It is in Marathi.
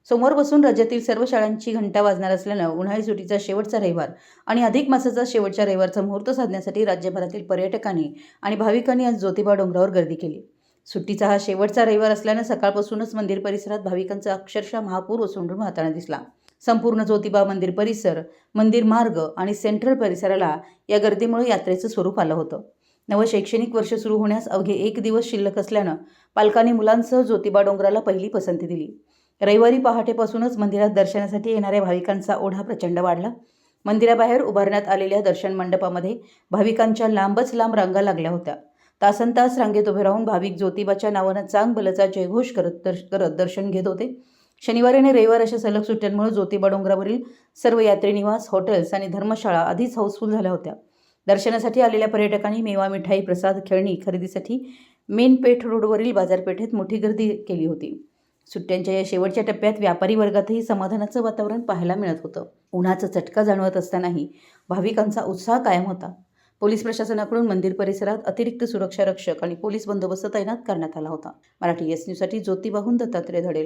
सोमवार बसून राज्यातील सर्व शाळांची घंटा वाजणार असल्यानं उन्हाळी सुट्टीचा शेवटचा रविवार आणि अधिक मासाचा शेवटच्या रविवारचा मुहूर्त साधण्यासाठी राज्यभरातील पर्यटकांनी आणि भाविकांनी आज ज्योतिबा डोंगरावर गर्दी केली। सुट्टीचा हा शेवटचा रविवार असल्यानं सकाळपासूनच मंदिर परिसरात भाविकांचा अक्षरशः महापूर ओसंडून वाहताना दिसला। संपूर्ण ज्योतिबा मंदिर परिसर, मंदिर मार्ग आणि सेंट्रल परिसराला या गर्दीमुळे यात्रेचं स्वरूप आलं होतं। नवं शैक्षणिक वर्ष सुरू होण्यास अवघे 1 दिवस शिल्लक असल्यानं पालकांनी मुलांसह ज्योतिबा डोंगराला पहिली पसंती दिली। रविवारी पहाटेपासूनच मंदिरात दर्शनासाठी येणाऱ्या भाविकांचा ओढा प्रचंड वाढला। मंदिराबाहेर उभारण्यात आलेल्या दर्शन मंडपामध्ये भाविकांच्या लांबच लांब रांगा लागल्या होत्या। तासनतास रांगेत उभे राहून भाविक ज्योतिबाच्या नावानं चांगभलचा जयघोष करत दर्शन घेत होते। शनिवारी आणि रविवार अशा सलग सुट्ट्यांमुळे ज्योतिबा डोंगरावरील सर्व यात्री निवास, हॉटेल्स आणि धर्मशाळा आधीच हाऊसफुल झाल्या होत्या। दर्शनासाठी आलेल्या पर्यटकांनी मेवा, मिठाई, प्रसाद, खेळणी खरेदीसाठी मेन पेठ रोडवरील बाजारपेठेत मोठी गर्दी केली होती। सुट्ट्यांच्या या शेवटच्या टप्प्यात व्यापारी वर्गातही समाधानाचं वातावरण पाहायला मिळत होतं। उन्हाचा चटका जाणवत असतानाही भाविकांचा उत्साह कायम होता। पोलीस प्रशासनाकडून मंदिर परिसरात अतिरिक्त सुरक्षा रक्षक आणि पोलीस बंदोबस्त तैनात करण्यात आला होता। मराठी एस न्यूजसाठी ज्योतिबाहून दत्तात्रय धडे।